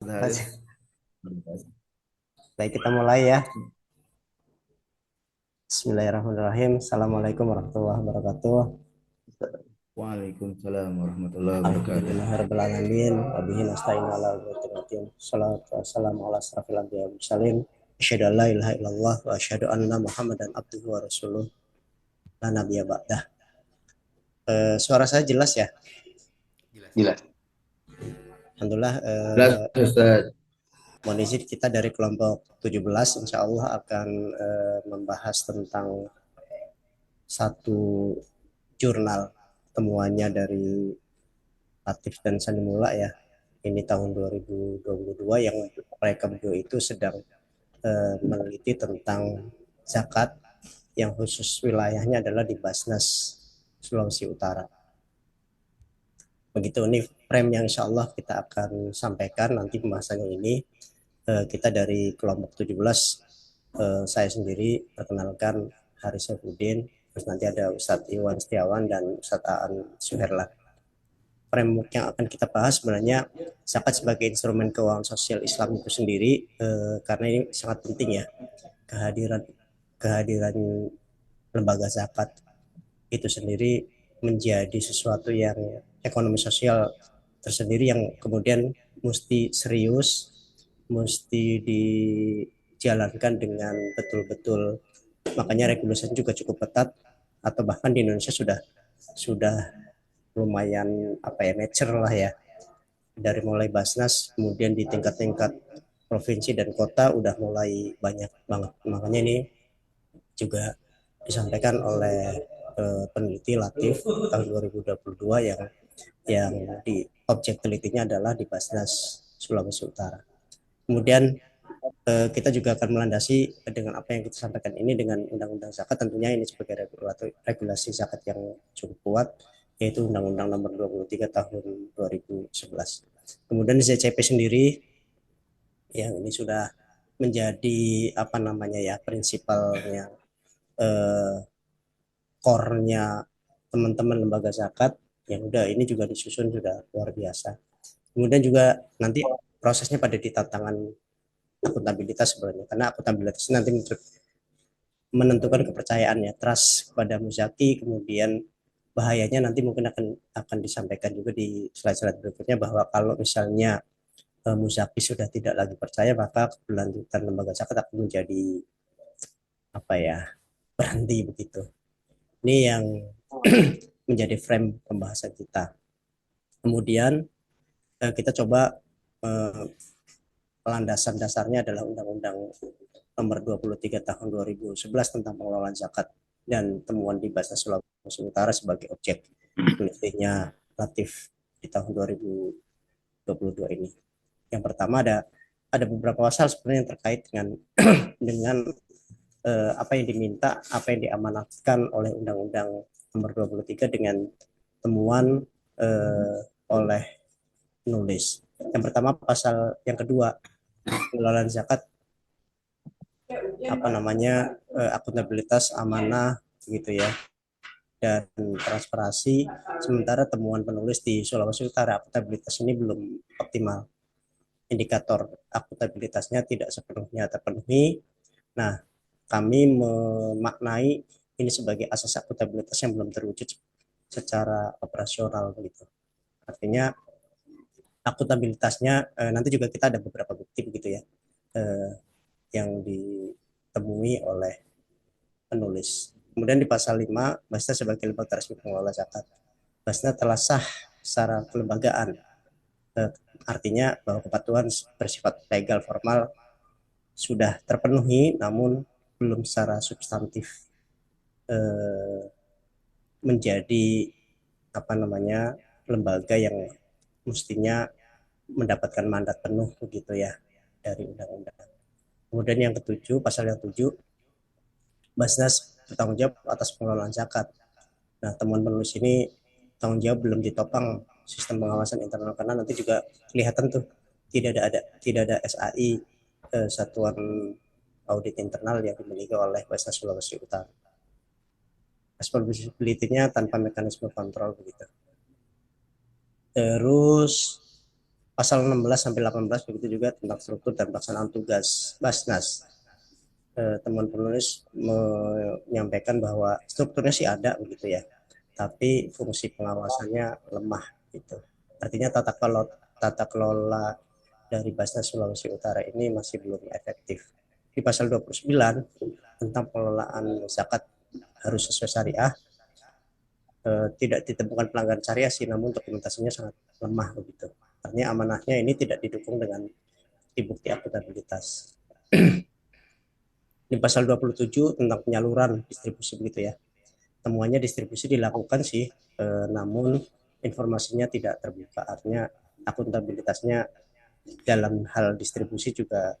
Haris. Baik, kita mulai ya. Bismillahirrahmanirrahim. Assalamualaikum warahmatullahi wabarakatuh. Waalaikumsalam warahmatullahi wabarakatuh. Alhamdulillahirabbil alamin. Wa bihi nasta'inu ala umuri. Shalatu wassalamu ala asrofil anbiya'i wal mursalin. Asyhadu an la ilaha illallah wa asyhadu anna Muhammadan abduhu wa rasuluh. La nabiyya ba'dah. Suara saya jelas ya? Jelas. Alhamdulillah. Jelas, Ustaz. Mohon izin, kita dari kelompok 17 insya Allah akan membahas tentang satu jurnal temuannya dari Latif dan Sanimula ya. Ini tahun 2022 yang mereka berdua itu sedang meneliti tentang zakat yang khusus wilayahnya adalah di Basnas, Sulawesi Utara. Begitu ini frame yang insya Allah kita akan sampaikan nanti pembahasannya ini. Kita dari kelompok 17, saya sendiri perkenalkan Haris Saifuddin, terus nanti ada Ustadz Iwan Setiawan dan Ustadz Aan Suherlan. Framework yang akan kita bahas sebenarnya zakat sebagai instrumen keuangan sosial Islam itu sendiri, karena ini sangat penting ya, kehadiran kehadiran lembaga zakat itu sendiri menjadi sesuatu yang ekonomi sosial tersendiri yang kemudian mesti serius, mesti dijalankan dengan betul-betul. Makanya regulasinya juga cukup ketat, atau bahkan di Indonesia sudah lumayan apa ya, mature lah ya, dari mulai Basnas kemudian di tingkat-tingkat provinsi dan kota udah mulai banyak banget. Makanya ini juga disampaikan oleh peneliti Latif tahun 2022 yang di objek telitinya adalah di Basnas Sulawesi Utara. Kemudian kita juga akan melandasi dengan apa yang kita sampaikan ini dengan undang-undang zakat, tentunya ini sebagai regulasi zakat yang cukup kuat, yaitu Undang-Undang Nomor 23 Tahun 2011. Kemudian ZCP sendiri yang ini sudah menjadi apa namanya ya, prinsipalnya, eh, core-nya teman-teman lembaga zakat yang udah ini juga disusun sudah luar biasa. Kemudian juga nanti prosesnya pada di tantangan akuntabilitas sebenarnya, karena akuntabilitas nanti menentukan kepercayaannya, trust kepada Muzaki. Kemudian bahayanya nanti mungkin akan disampaikan juga di slide-slide berikutnya, bahwa kalau misalnya Muzaki sudah tidak lagi percaya, maka keberlanjutan lembaga zakat akan menjadi apa ya, berhenti begitu. Ini yang menjadi frame pembahasan kita. Kemudian kita coba, eh, landasan dasarnya adalah Undang-Undang Nomor 23 Tahun 2011 tentang pengelolaan zakat dan temuan di Basnas Sulawesi Utara sebagai objek penelitiannya Latif di tahun 2022 ini. Yang pertama, ada beberapa pasal sebenarnya yang terkait dengan apa yang diminta, apa yang diamanatkan oleh Undang-Undang Nomor 23 dengan temuan oleh penulis. Yang pertama, pasal yang kedua, pengelolaan zakat apa namanya, akuntabilitas amanah gitu ya, dan transparansi. Sementara temuan penulis di Sulawesi Utara, akuntabilitas ini belum optimal, indikator akuntabilitasnya tidak sepenuhnya terpenuhi. Nah, kami memaknai ini sebagai asas akuntabilitas yang belum terwujud secara operasional begitu. Artinya akuntabilitasnya, nanti juga kita ada beberapa bukti begitu ya, eh, yang ditemui oleh penulis. Kemudian di pasal 5, Basna sebagai lembaga resmi pengelola zakat. Basna telah sah secara kelembagaan. Eh, Artinya bahwa kepatuhan bersifat legal formal sudah terpenuhi, namun belum secara substantif eh, menjadi apa namanya, lembaga yang mestinya mendapatkan mandat penuh begitu ya dari undang-undang. Kemudian yang ketujuh, pasal yang tujuh, Basnas bertanggung jawab atas pengelolaan zakat. Nah, temuan penulis ini tanggung jawab belum ditopang sistem pengawasan internal, karena nanti juga kelihatan tuh tidak ada SAI, Satuan Audit Internal, yang dimiliki oleh Basnas Sulawesi Utara. Responsibility-nya tanpa mekanisme kontrol begitu. Terus pasal 16 sampai 18, begitu juga tentang struktur dan pelaksanaan tugas Basnas. Teman penulis menyampaikan bahwa strukturnya sih ada begitu ya, tapi fungsi pengawasannya lemah gitu. Artinya tata kelola dari Basnas Sulawesi Utara ini masih belum efektif. Di pasal 29 tentang pengelolaan zakat harus sesuai syariah, tidak ditemukan pelanggaran syariah sih, namun dokumentasinya sangat lemah begitu. Artinya amanahnya ini tidak didukung dengan bukti akuntabilitas. Di pasal 27 tentang penyaluran distribusi begitu ya. Temuannya distribusi dilakukan sih, namun informasinya tidak terbuka. Artinya akuntabilitasnya dalam hal distribusi juga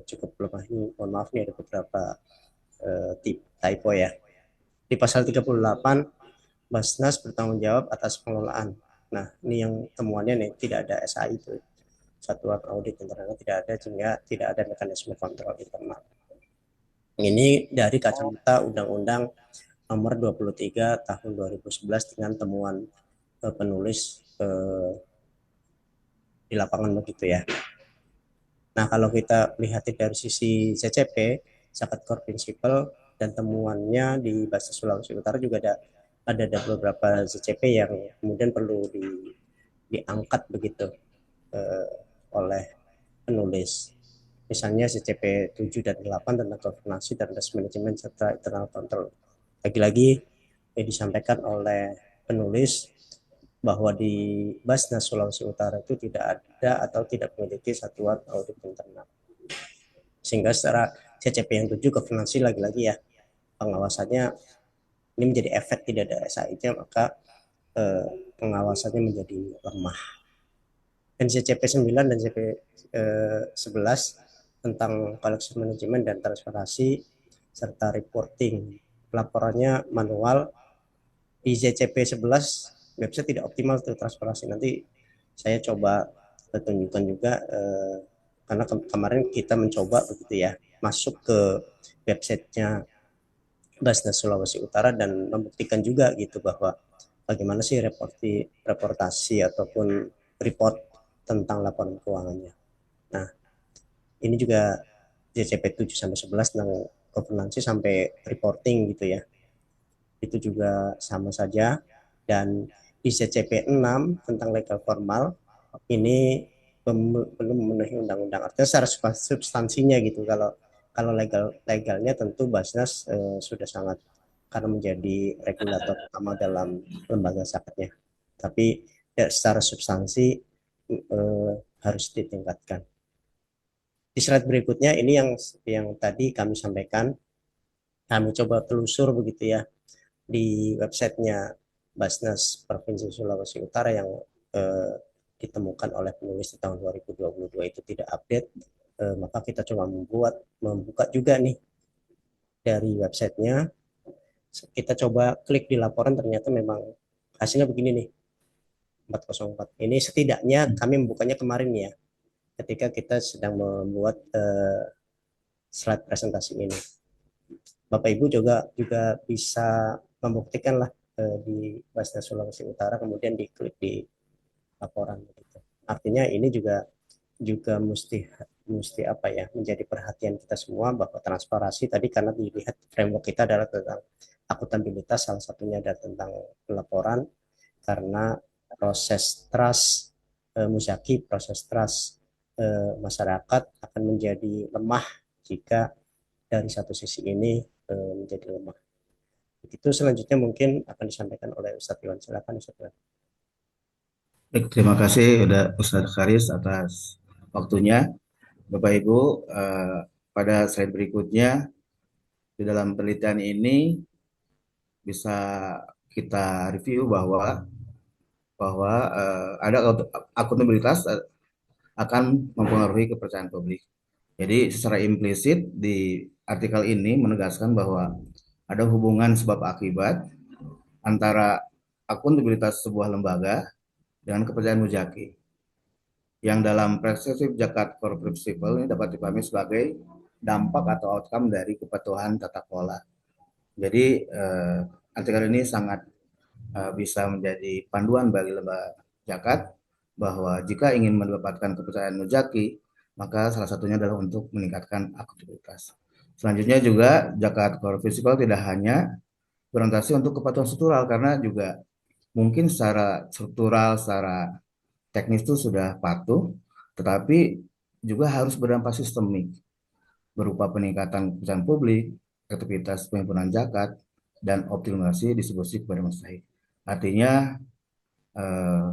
cukup lemah. Ini mohon maaf nih ada beberapa typo ya. Di pasal 38 Basnas bertanggung jawab atas pengelolaan. Nah, ini yang temuannya nih tidak ada SAI itu. Satuan Audit Internal tidak ada, sehingga tidak ada mekanisme kontrol internal. Ini dari kacamata Undang-Undang Nomor 23 Tahun 2011 dengan temuan penulis di lapangan begitu ya. Nah, kalau kita lihat dari sisi CCP, Zakat Core Principle, dan temuannya di Bahasa Sulawesi Utara juga ada beberapa CCP yang kemudian perlu diangkat begitu eh, oleh penulis. Misalnya CCP 7 dan 8 tentang governance dan risk management serta internal control. Lagi-lagi disampaikan oleh penulis bahwa di Basnas Sulawesi Utara itu tidak ada atau tidak memiliki satuan audit internal. Sehingga secara CCP yang 7 governance lagi-lagi ya, pengawasannya ini menjadi efek tidak ada SAI-nya, maka pengawasannya menjadi lemah. Dan CCP 9 dan CCP 11 tentang collection management dan transparansi serta reporting. Laporannya manual. Di CCP 11 website tidak optimal untuk transparansi. Nanti saya coba tunjukkan juga, karena kemarin kita mencoba begitu ya, masuk ke websitenya Basnas Sulawesi Utara dan membuktikan juga gitu bahwa bagaimana sih reportasi ataupun report tentang laporan keuangannya. Nah, ini juga JCP 7 sampai 11 tentang governance sampai reporting gitu ya. Itu juga sama saja. Dan di CCP 6 tentang legal formal ini belum memenuhi undang-undang. Artinya secara substansinya gitu. Kalau legalnya tentu Basnas sudah sangat, karena menjadi regulator utama dalam lembaga zakatnya. Tapi ya, secara substansi harus ditingkatkan. Di slide berikutnya ini yang tadi kami sampaikan, kami coba telusur begitu ya di websitenya Basnas Provinsi Sulawesi Utara yang eh, ditemukan oleh penulis di tahun 2022 itu tidak update, maka kita coba membuka juga nih dari websitenya. Kita coba klik di laporan, ternyata memang hasilnya begini nih, 404. Ini setidaknya kami membukanya kemarin ya, ketika kita sedang membuat slide presentasi ini. Bapak Ibu juga juga bisa membuktikan lah di Basnas Sulawesi Utara, kemudian diklik di laporan gitu. Artinya ini juga juga mesti mesti apa ya, menjadi perhatian kita semua bahwa transparansi tadi, karena dilihat framework kita adalah tentang akuntabilitas, salah satunya adalah tentang pelaporan, karena proses trust proses trust masyarakat akan menjadi lemah jika dari satu sisi ini menjadi lemah. Itu selanjutnya mungkin akan disampaikan oleh Ustadz Iwan. Silakan Ustadz Iwan. Baik, terima kasih Ustadz Karis atas waktunya. Bapak Ibu, pada slide berikutnya di dalam penelitian ini bisa kita review bahwa bahwa ada akuntabilitas akan mempengaruhi kepercayaan publik. Jadi secara implisit di artikel ini menegaskan bahwa ada hubungan sebab akibat antara akuntabilitas sebuah lembaga dengan kepercayaan mujaki, yang dalam perspektif zakat core principle ini dapat dipahami sebagai dampak atau outcome dari kepatuhan tata kelola. Jadi artikel ini sangat bisa menjadi panduan bagi lembaga zakat bahwa jika ingin mendapatkan kepercayaan mujaki, maka salah satunya adalah untuk meningkatkan akuntabilitas. Selanjutnya juga zakat core fiskal tidak hanya berorientasi untuk kepatuhan struktural karena juga mungkin secara struktural, secara teknis itu sudah patuh, tetapi juga harus berdampak sistemik berupa peningkatan kepercayaan publik, aktivitas penghimpunan zakat, dan optimalisasi distribusi kepada mustahik. Artinya eh,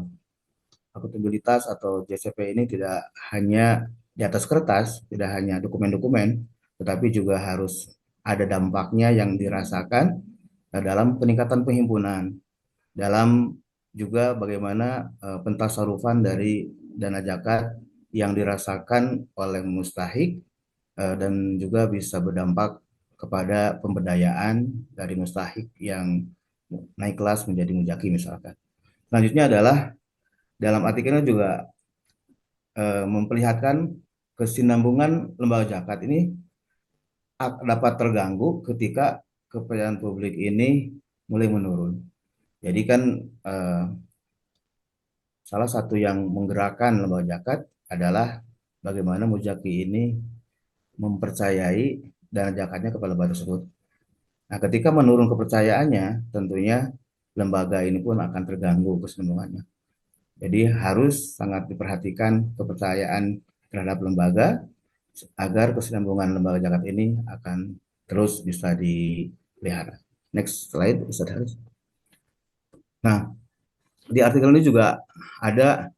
akuntabilitas atau JCP ini tidak hanya di atas kertas, tidak hanya dokumen-dokumen, tetapi juga harus ada dampaknya yang dirasakan dalam peningkatan penghimpunan, dalam juga bagaimana pentasarufan dari dana zakat yang dirasakan oleh mustahik dan juga bisa berdampak kepada pemberdayaan dari mustahik yang naik kelas menjadi mujaki misalkan. Selanjutnya adalah dalam artikelnya juga memperlihatkan kesinambungan lembaga zakat ini dapat terganggu ketika kepercayaan publik ini mulai menurun. Jadi kan eh, salah satu yang menggerakkan lembaga zakat adalah bagaimana mujaki ini mempercayai dana zakatnya kepada lembaga tersebut. Nah, ketika menurun kepercayaannya, tentunya lembaga ini pun akan terganggu kesinambungannya. Jadi harus sangat diperhatikan kepercayaan terhadap lembaga agar kesinambungan lembaga zakat ini akan terus bisa dipelihara. Next slide, Ustaz Haris. Nah, di artikel ini juga ada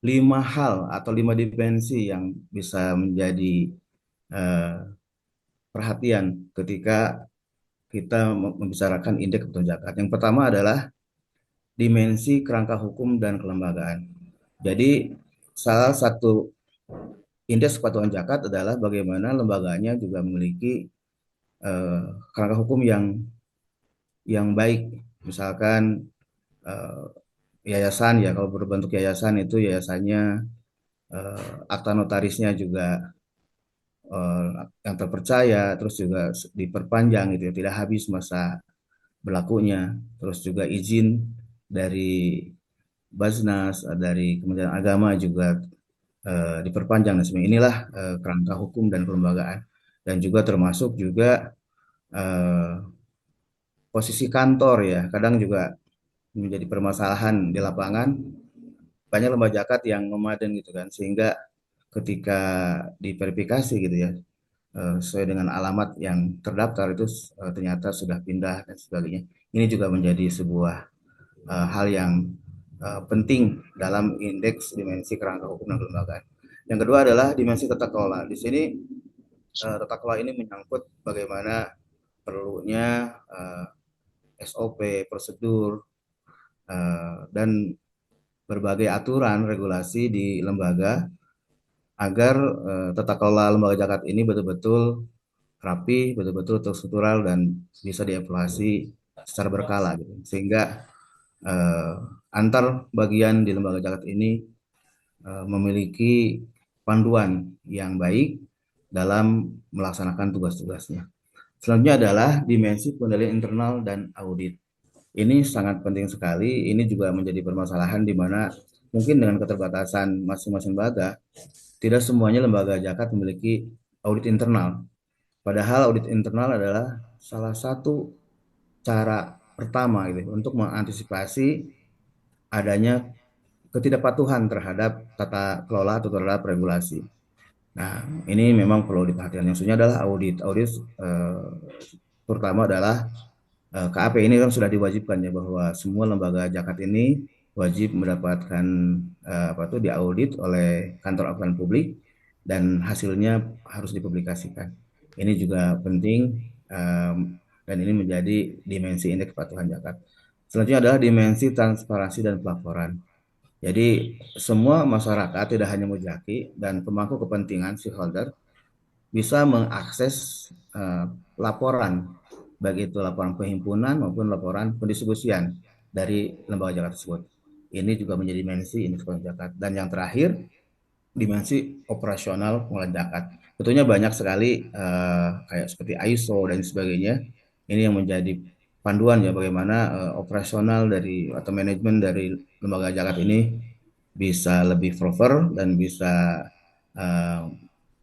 5 hal atau 5 dimensi yang bisa menjadi eh, perhatian ketika kita membicarakan indeks kebutuhan zakat. Yang pertama adalah dimensi kerangka hukum dan kelembagaan. Jadi salah satu indeks kepatuhan zakat adalah bagaimana lembaganya juga memiliki eh, kerangka hukum yang baik. Misalkan eh, yayasan ya kalau berbentuk yayasan itu yayasannya akta notarisnya juga eh, yang terpercaya, terus juga diperpanjang gitu ya, tidak habis masa berlakunya, terus juga izin dari Baznas, dari Kementerian Agama juga diperpanjang dan sebagainya. Inilah kerangka hukum dan kelembagaan dan juga termasuk juga eh, posisi kantor ya, kadang juga menjadi permasalahan di lapangan. Banyak lembaga zakat yang nomaden gitu kan, sehingga ketika diverifikasi gitu ya, sesuai dengan alamat yang terdaftar itu ternyata sudah pindah dan sebagainya. Ini juga menjadi sebuah hal yang penting dalam indeks dimensi kerangka hukum dan kelembagaan. Yang kedua adalah dimensi tata kelola. Di sini tata kelola ini menyangkut bagaimana perlunya SOP, prosedur, dan berbagai aturan regulasi di lembaga agar tata kelola lembaga zakat ini betul-betul rapi, betul-betul terstruktural dan bisa dievaluasi secara berkala gitu. Sehingga eh, antar bagian di lembaga zakat ini memiliki panduan yang baik dalam melaksanakan tugas-tugasnya. Selanjutnya adalah dimensi pengendalian internal dan audit. Ini sangat penting sekali. Ini juga menjadi permasalahan di mana mungkin dengan keterbatasan masing-masing lembaga, tidak semuanya lembaga zakat memiliki audit internal. Padahal audit internal adalah salah satu cara pertama gitu untuk mengantisipasi adanya ketidakpatuhan terhadap tata kelola atau terhadap regulasi. Nah, ini memang perlu diperhatikan. Yang sebenarnya adalah audit. Audit terutama adalah KAP ini kan sudah diwajibkan ya bahwa semua lembaga zakat ini wajib mendapatkan apa tuh diaudit oleh kantor akutan publik dan hasilnya harus dipublikasikan. Ini juga penting dan ini menjadi dimensi indeks kepatuhan zakat. Selanjutnya adalah dimensi transparansi dan pelaporan. Jadi semua masyarakat tidak hanya mujaki dan pemangku kepentingan stakeholder bisa mengakses laporan, baik itu laporan penghimpunan maupun laporan pendistribusian dari lembaga zakat tersebut. Ini juga menjadi dimensi indeks zakat. Dan yang terakhir, dimensi operasional pengelolaan zakat. Tentunya banyak sekali kayak seperti ISO dan sebagainya. Ini yang menjadi panduan ya bagaimana operasional dari atau manajemen dari lembaga zakat ini bisa lebih proper dan bisa uh,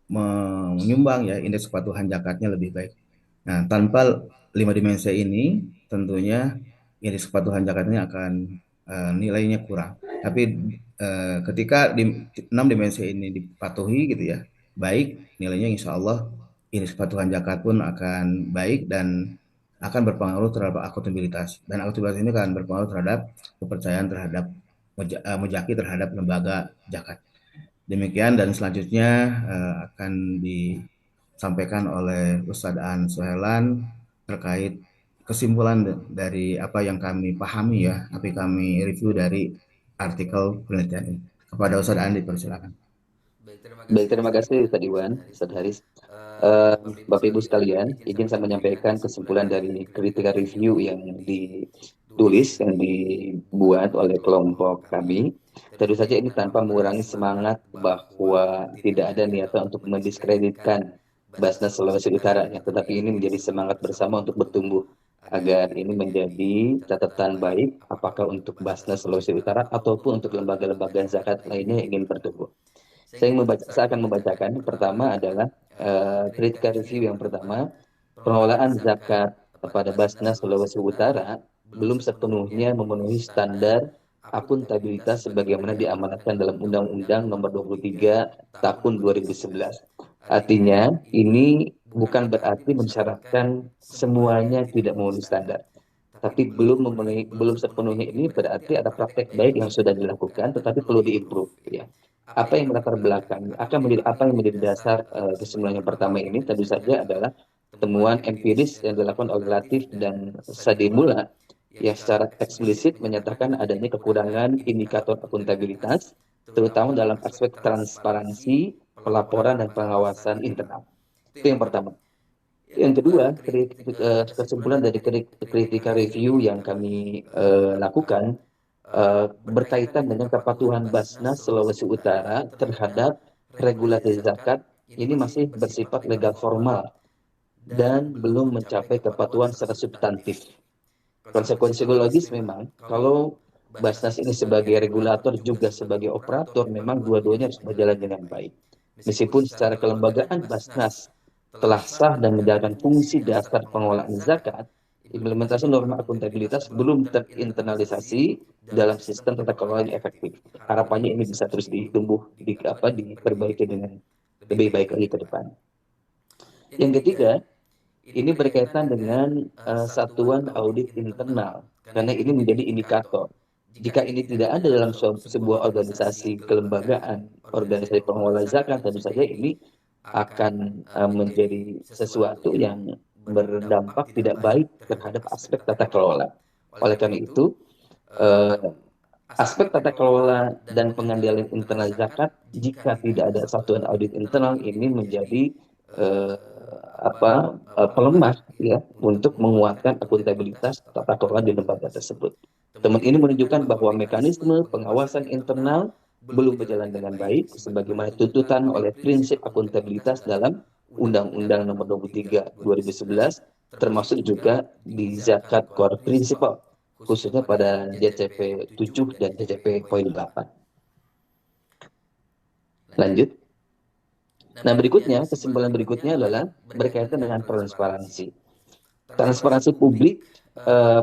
menyumbang ya indeks kepatuhan zakatnya lebih baik. Nah, tanpa lima dimensi ini, tentunya indeks kepatuhan zakatnya akan nilainya kurang. Tapi ketika di enam dimensi ini dipatuhi gitu ya, baik nilainya insya Allah indeks kepatuhan zakat pun akan baik dan akan berpengaruh terhadap akuntabilitas. Dan akuntabilitas ini akan berpengaruh terhadap kepercayaan terhadap mujaki terhadap lembaga zakat. Demikian dan selanjutnya akan disampaikan oleh Ustadz An Suhelan terkait kesimpulan dari apa yang kami pahami ya, apa yang kami review dari artikel penelitian ini. Kepada Ustadz An dipersilakan. Baik, terima kasih Ustadz Iwan, Ustadz Haris. Bapak Ibu sekalian, izin saya menyampaikan kesimpulan dari kritika review yang ditulis, yang dibuat oleh kelompok kami. Tentu saja ini tanpa mengurangi semangat bahwa tidak ada niatan untuk mendiskreditkan Basnas Sulawesi Utara, ya, tetapi ini menjadi semangat bersama untuk bertumbuh agar ini menjadi catatan baik apakah untuk Basnas Sulawesi Utara ataupun untuk lembaga-lembaga zakat lainnya yang ingin bertumbuh. Saya akan membacakan. Pertama adalah kritika review yang pertama, pengelolaan zakat kepada Basnas Sulawesi Utara belum sepenuhnya memenuhi standar akuntabilitas sebagaimana diamanatkan dalam Undang-Undang Nomor 23 Tahun 2011. Artinya, ini bukan berarti mensyaratkan semuanya tidak memenuhi standar. Tapi belum sepenuhnya ini berarti ada praktek baik yang sudah dilakukan, tetapi perlu diimprove, ya. Apa yang melatar belakang apa yang menjadi dasar kesimpulan yang pertama ini tentu saja adalah temuan empiris yang dilakukan oleh Latif dan Sadimula yang secara eksplisit menyatakan adanya kekurangan indikator akuntabilitas terutama dalam aspek transparansi, pelaporan dan pengawasan internal. Itu yang pertama. Yang kedua, kesimpulan dari kritika review yang kami lakukan berkaitan dengan kepatuhan Basnas Sulawesi Utara terhadap regulasi zakat ini masih bersifat legal formal dan belum mencapai kepatuhan secara substantif. Konsekuensi logis memang kalau Basnas ini sebagai regulator juga sebagai operator memang dua-duanya harus berjalan dengan baik. Meskipun secara kelembagaan Basnas telah sah dan menjalankan fungsi dasar pengelolaan zakat, implementasi norma akuntabilitas belum terinternalisasi dalam sistem tata kelola yang efektif. Harapannya ini bisa terus diperbaiki dengan lebih baik lagi ke depan. Yang ketiga, ini berkaitan dengan satuan audit internal, karena ini menjadi indikator. Jika ini tidak ada dalam sebuah organisasi kelembagaan, organisasi pengelola zakat, tentu saja ini akan menjadi sesuatu yang berdampak tidak baik terhadap aspek tata kelola. Oleh karena itu, aspek tata kelola dan pengendalian internal zakat, jika tidak ada satuan audit internal, ini menjadi pelemah ya untuk menguatkan akuntabilitas tata kelola di lembaga tersebut. Teman ini menunjukkan bahwa mekanisme pengawasan internal belum berjalan dengan baik sebagaimana tuntutan oleh prinsip akuntabilitas dalam Undang-Undang Nomor 23 2011 termasuk juga di zakat core principle khususnya pada JCP 7 dan JCP poin 8. Lanjut. Nah, berikutnya, kesimpulan berikutnya adalah berkaitan dengan transparansi. Transparansi publik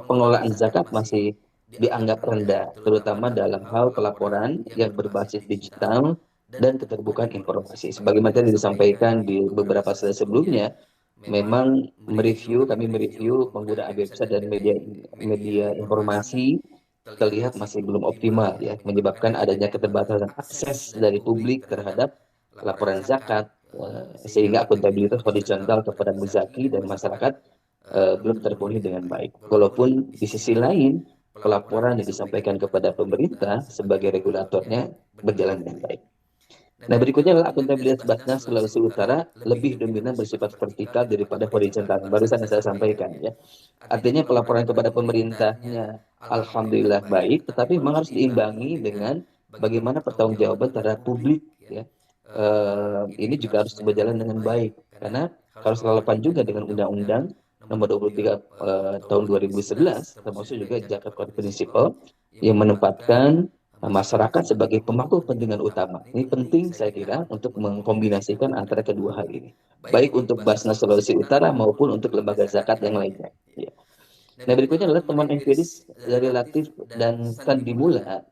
pengelolaan zakat masih dianggap rendah, terutama dalam hal pelaporan yang berbasis digital dan keterbukaan informasi. Sebagaimana tadi disampaikan di beberapa slide sebelumnya, memang kami mereview penggunaan website dan media informasi terlihat masih belum optimal, ya, menyebabkan adanya keterbatasan akses dari publik terhadap laporan zakat, sehingga akuntabilitas horizontal kepada muzaki dan masyarakat belum terpenuhi dengan baik. Walaupun di sisi lain, pelaporan yang disampaikan kepada pemerintah sebagai regulatornya berjalan dengan baik. Nah, berikutnya adalah akuntabilitas Basnas Sulawesi Utara lebih dominan bersifat vertikal daripada horizontal. Barusan saya sampaikan, ya. Artinya pelaporan kepada pemerintahnya alhamdulillah baik, tetapi memang harus diimbangi dengan bagaimana pertanggungjawaban terhadap publik, ya. Ini juga harus berjalan dengan baik karena harus relevan juga dengan Undang-Undang Nomor 23 tahun 2011 termasuk juga Jakarta Code Principle yang menempatkan masyarakat sebagai pemangku kepentingan utama. Ini penting saya kira untuk mengkombinasikan antara kedua hal ini, baik untuk Basnas Sulawesi Utara maupun untuk lembaga zakat yang lainnya. Ya. Nah, berikutnya adalah temuan empiris dari Latif dan Kandimula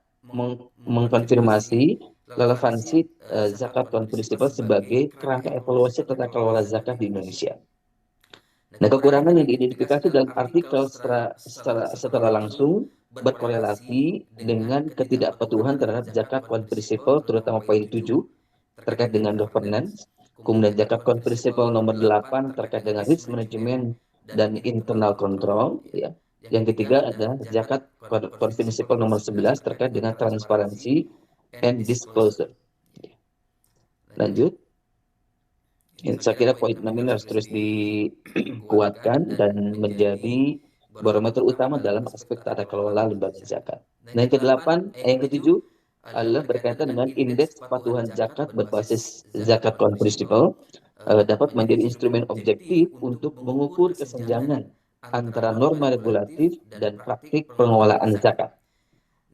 mengkonfirmasi relevansi zakat non-prinsipal sebagai kerangka evaluasi tata kelola zakat di Indonesia. Nah, kekurangan yang diidentifikasi dalam artikel secara langsung berkorelasi dengan ketidakpatuhan terhadap zakat non-prinsipal, terutama poin 7 terkait dengan governance, kemudian zakat non-prinsipal nomor 8 terkait dengan risk management dan internal control, ya. Yang ketiga ada zakat non-prinsipal nomor 11 terkait dengan transparansi and disclosure. Lanjut. Saya kira poin 6 ini harus terus dikuatkan dan menjadi barometer utama dalam aspek tata kelola lembaga zakat. Nah, yang ketujuh adalah berkaitan dengan indeks kepatuhan zakat berbasis zakat non-prinsipal dapat menjadi instrumen objektif untuk mengukur kesenjangan antara norma regulatif dan praktik pengelolaan zakat.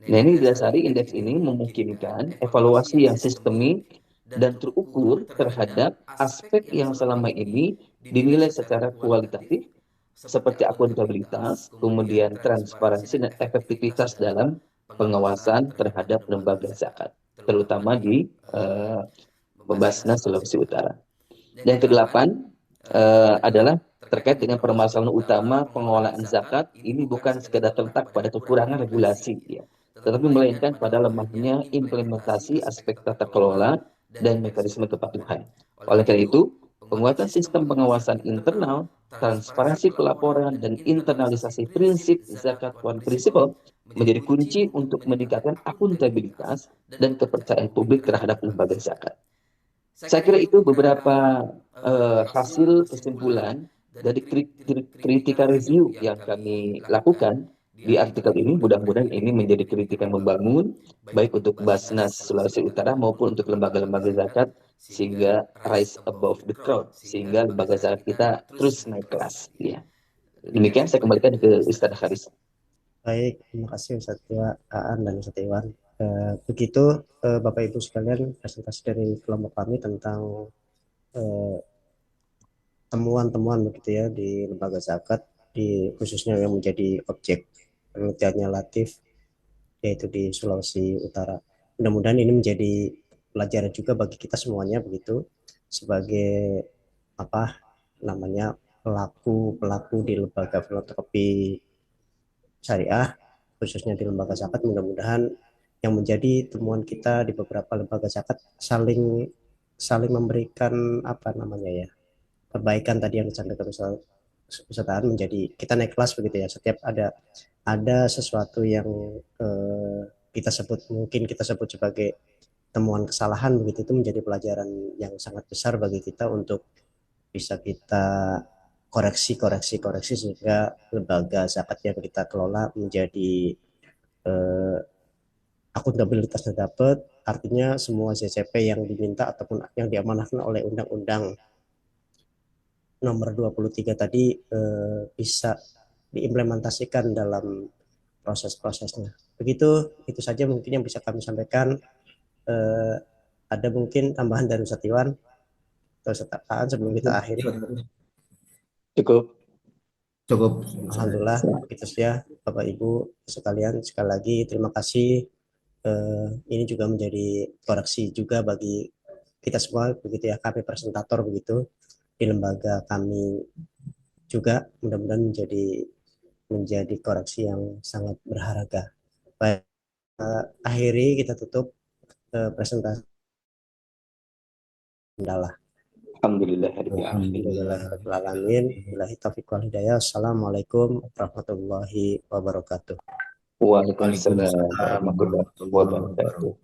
Nah, ini didasari indeks ini memungkinkan evaluasi yang sistemik dan terukur terhadap aspek yang selama ini dinilai secara kualitatif seperti akuntabilitas, kemudian transparansi dan efektivitas dalam pengawasan terhadap lembaga zakat, terutama di Basnas Sulawesi Utara. Dan yang kedelapan adalah terkait dengan permasalahan utama pengelolaan zakat. Ini bukan sekedar terletak pada kekurangan regulasi, ya, tetapi melainkan pada lemahnya implementasi aspek tata kelola dan mekanisme kepatuhan. Oleh karena itu, penguatan sistem pengawasan internal, transparansi pelaporan, dan internalisasi prinsip zakat one principle menjadi kunci untuk meningkatkan akuntabilitas dan kepercayaan publik terhadap lembaga zakat. Saya kira itu beberapa hasil kesimpulan dari critical review yang kami lakukan di artikel ini. Mudah-mudahan ini menjadi kritikan membangun, baik untuk Basnas Sulawesi Utara maupun untuk lembaga-lembaga zakat, sehingga rise above the crowd, sehingga lembaga zakat kita terus naik kelas. Ya. Demikian saya kembalikan ke Ustaz Haris. Baik, terima kasih Ustaz Aan dan Ustaz Iwan. Begitu Bapak Ibu sekalian presentasi dari kelompok kami tentang temuan-temuan begitu ya di lembaga zakat, di khususnya yang menjadi objek penelitiannya Latif, yaitu di Sulawesi Utara. Mudah-mudahan ini menjadi pelajaran juga bagi kita semuanya begitu, sebagai apa namanya pelaku di lembaga filantropi syariah, khususnya di lembaga zakat. Mudah-mudahan yang menjadi temuan kita di beberapa lembaga zakat saling saling memberikan apa namanya ya, kebaikan tadi yang disampaikan Ustaz menjadi kita naik kelas begitu ya. Setiap ada sesuatu yang kita sebut, mungkin kita sebut sebagai temuan kesalahan begitu, itu menjadi pelajaran yang sangat besar bagi kita untuk bisa kita koreksi sehingga lembaga zakat yang kita kelola menjadi akuntabilitasnya dapat, artinya semua ZCP yang diminta ataupun yang diamanahkan oleh Undang-Undang nomor 23 tadi bisa diimplementasikan dalam proses-prosesnya. Begitu, itu saja mungkin yang bisa kami sampaikan. Ada mungkin tambahan dari Ustaz Iwan atau Ustaz Aan sebelum kita akhiri? Cukup. Alhamdulillah, itu saja Bapak Ibu sekalian. Sekali lagi terima kasih. Ini juga menjadi koreksi juga bagi kita semua begitu ya, kami presentator begitu di lembaga kami juga. Mudah-mudahan menjadi koreksi yang sangat berharga. Baik, akhiri kita tutup presentasi adalah Alhamdulillahirrahmanirrahim. Billahi taufiq wal hidayah. Assalamualaikum warahmatullahi wabarakatuh. Waalaikumsalam warahmatullahi wabarakatuh.